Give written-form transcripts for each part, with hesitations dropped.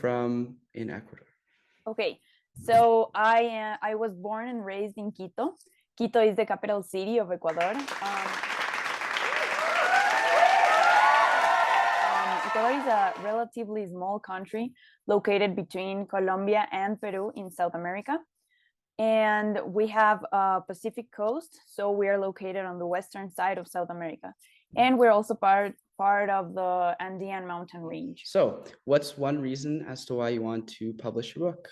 from in Ecuador? Okay, so I was born and raised in Quito. Quito is the capital city of Ecuador. Ecuador is a relatively small country located between Colombia and Peru in South America. And we have a Pacific coast, so we are located on the western side of South America. And we're also part of the Andean mountain range. So, what's one reason as to why you want to publish a book?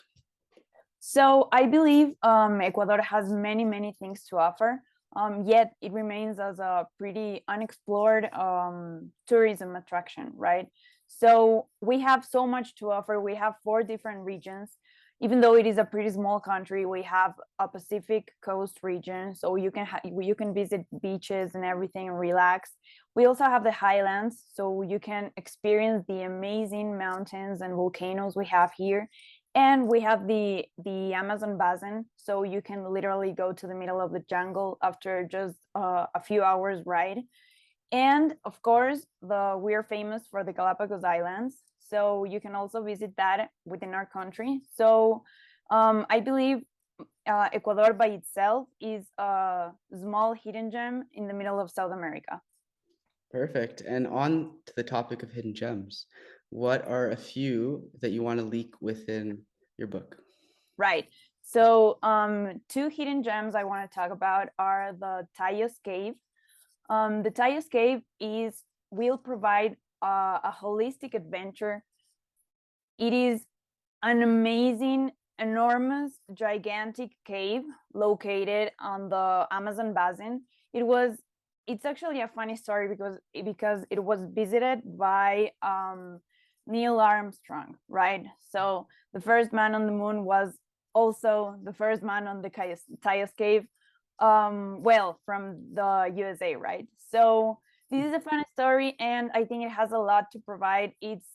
So I believe Ecuador has many, many things to offer, yet it remains as a pretty unexplored tourism attraction, right? So we have so much to offer. We have 4 different regions. Even though it is a pretty small country, we have a Pacific coast region, so you can visit beaches and everything and relax. We also have the highlands, so you can experience the amazing mountains and volcanoes we have here. And we have the Amazon basin, so you can literally go to the middle of the jungle after just a few hours ride. And of course, we're famous for the Galapagos Islands, so you can also visit that within our country. So I believe Ecuador by itself is a small hidden gem in the middle of South America. Perfect. And on to the topic of hidden gems, what are a few that you want to leak within your book? Right. So 2 hidden gems I want to talk about are the Tayos Cave. The Tayos Cave will provide a holistic adventure. It is an amazing, enormous, gigantic cave located on the Amazon basin. It's actually a funny story because it was visited by Neil Armstrong, right? So the first man on the moon was also the first man on the Tayos Cave, well, from the USA, right? So this is a funny story, and I think it has a lot to provide. It's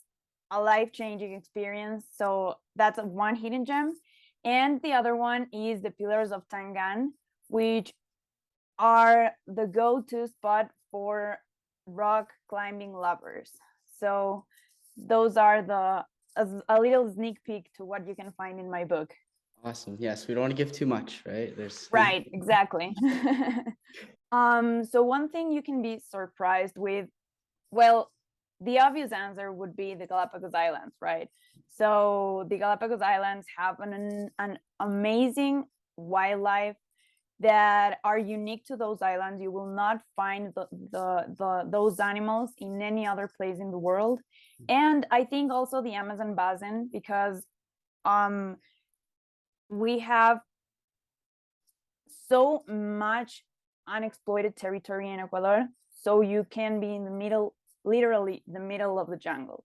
a life-changing experience. So that's one hidden gem. And the other one is the Pillars of Tangan, which are the go-to spot for rock climbing lovers. So those are a little sneak peek to what you can find in my book. Awesome. Yes, we don't want to give too much, right? Right, exactly. So one thing you can be surprised with, well, the obvious answer would be the Galapagos Islands, right? So the Galapagos Islands have an amazing wildlife that are unique to those islands. You will not find those animals in any other place in the world. And I think also the Amazon basin, because we have so much unexploited territory in Ecuador, so you can be in the middle, literally the middle of the jungle.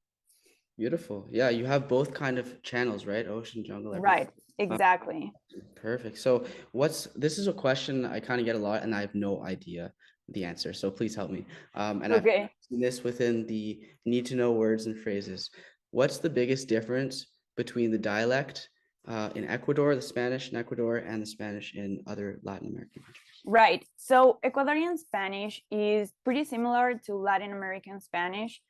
Beautiful. Yeah, you have both kind of channels, right? Ocean, jungle, everything. Right, exactly. Perfect. So this is a question I kind of get a lot and I have no idea the answer. So please help me. And I've Okay. seen this within the need to know words and phrases. What's the biggest difference between the dialect in Ecuador, the Spanish in Ecuador, and the Spanish in other Latin American countries? Right. So Ecuadorian Spanish is pretty similar to Latin American Spanish.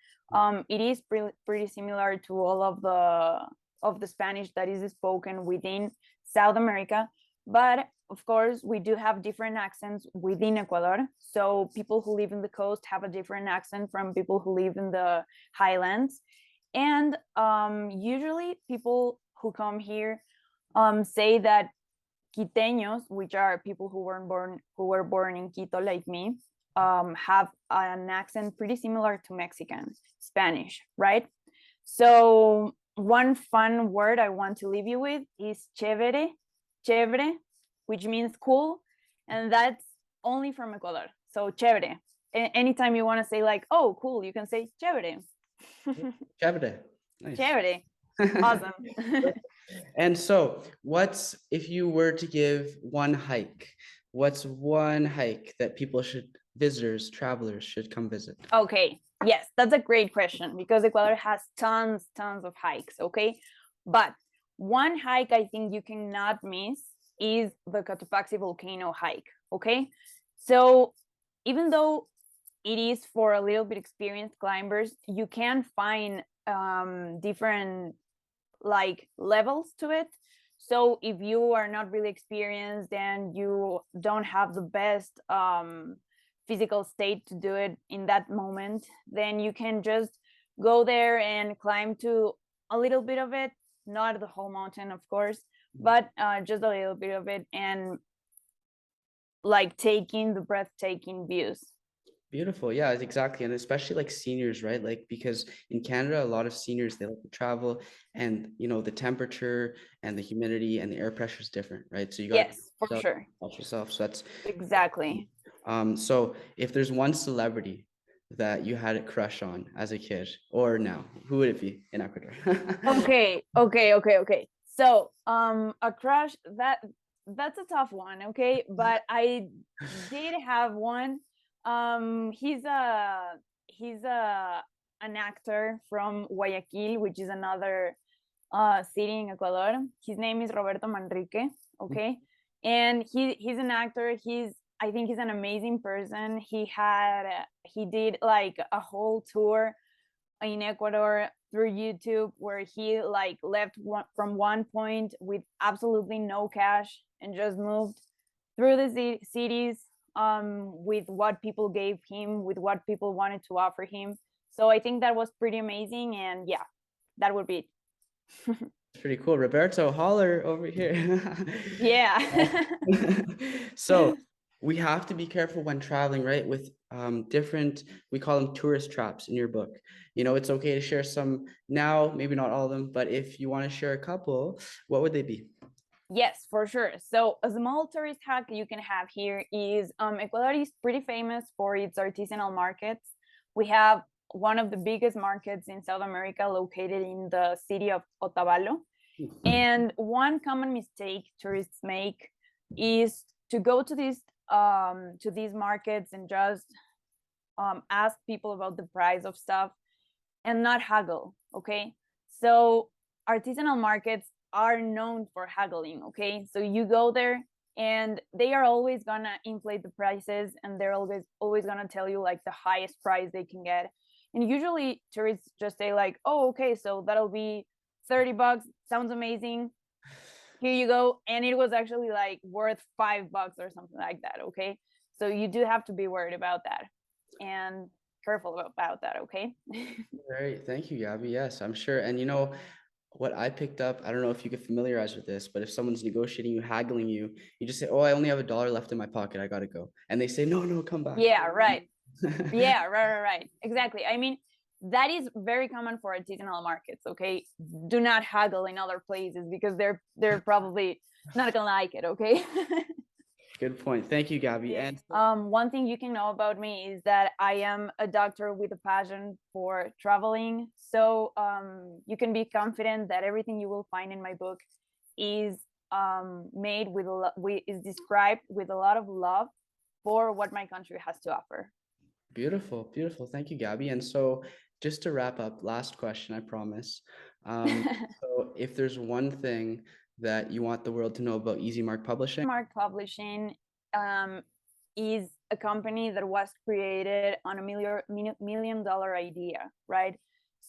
It is pretty similar to all of the Spanish that is spoken within South America, but of course we do have different accents within Ecuador. So people who live in the coast have a different accent from people who live in the highlands, and usually people who come here say that Quiteños, which are people who were born in Quito like me, have an accent pretty similar to Mexican Spanish, right? So one fun word I want to leave you with is chévere, chévere, which means cool, and that's only from Ecuador. So chévere. Anytime you want to say like, oh, cool, you can say chévere. Chévere. Nice. Chévere. Awesome. And so, if you were to give one hike, what's one hike that visitors, travelers should come visit? Okay, yes, that's a great question because Ecuador has tons of hikes, okay? But one hike I think you cannot miss is the Cotopaxi volcano hike, okay? So even though it is for a little bit experienced climbers, you can find different like levels to it. So if you are not really experienced and you don't have the best physical state to do it in that moment, then you can just go there and climb to a little bit of it, not the whole mountain, of course, but just a little bit of it, and like taking the breathtaking views. Beautiful. Yeah, exactly. And especially like seniors, right? Like because in Canada, a lot of seniors they like to travel and the temperature and the humidity and the air pressure is different, right? So you got to Yes, for sure. watch yourself. So that's Exactly. so if there's one celebrity that you had a crush on as a kid or now, who would it be in Ecuador? Okay. So, a crush, that's a tough one, okay? But I did have one. He's an actor from Guayaquil, which is another city in Ecuador. His name is Roberto Manrique, okay? And he's an actor. I think he's an amazing person. He did like a whole tour in Ecuador through YouTube where he like left from one point with absolutely no cash and just moved through the cities with what people gave him, with what people wanted to offer him. So I think that was pretty amazing, and yeah, that would be it. Pretty cool. Roberto Holler over here. Yeah. So we have to be careful when traveling, right? With different, we call them tourist traps in your book. It's okay to share some now, maybe not all of them, but if you want to share a couple, what would they be? Yes, for sure. So a small tourist hack you can have here is Ecuador is pretty famous for its artisanal markets. We have one of the biggest markets in South America located in the city of Otavalo. And one common mistake tourists make is to go to these markets and just ask people about the price of stuff and not haggle. Okay, so artisanal markets are known for haggling. Okay, so you go there and they are always gonna inflate the prices, and they're always gonna tell you like the highest price they can get. And usually tourists just say like, oh, okay, so that'll be $30. Sounds amazing. Here you go. And it was actually like worth $5 or something like that. Okay, so you do have to be worried about that and careful about that. Okay. Right. Thank you, Gabi. Yes, I'm sure. And what I picked up, I don't know if you get familiarized with this, but if someone's negotiating you, haggling you, you just say, "Oh, I only have $1 left in my pocket. I gotta go." And they say, "No, no, come back." Yeah, right. Yeah, right. Exactly. I mean, that is very common for artisanal markets. Okay, do not haggle in other places because they're probably not gonna like it. Okay. Good point. Thank you, Gabi. Yeah. And One thing you can know about me is that I am a doctor with a passion for traveling. So you can be confident that everything you will find in my book is made with is described with a lot of love for what my country has to offer. beautiful, beautiful. Thank you, Gabi. And so, just to wrap up, last question, I promise. So, if there's one thing that you want the world to know about Easy Mark Publishing, Mark Publishing um, is a company that was created on a million dollar idea, right?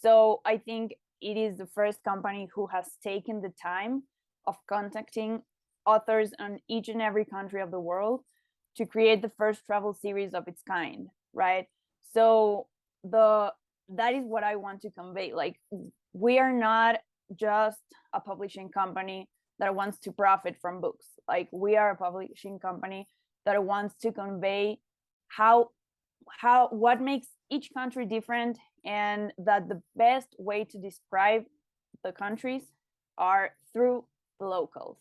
So I think it is the first company who has taken the time of contacting authors on each and every country of the world to create the first travel series of its kind, right? So the that is what I want to convey. Like, we are not just a publishing company that wants to profit from books. Like, we are a publishing company that wants to convey how what makes each country different, and that the best way to describe the countries are through the locals.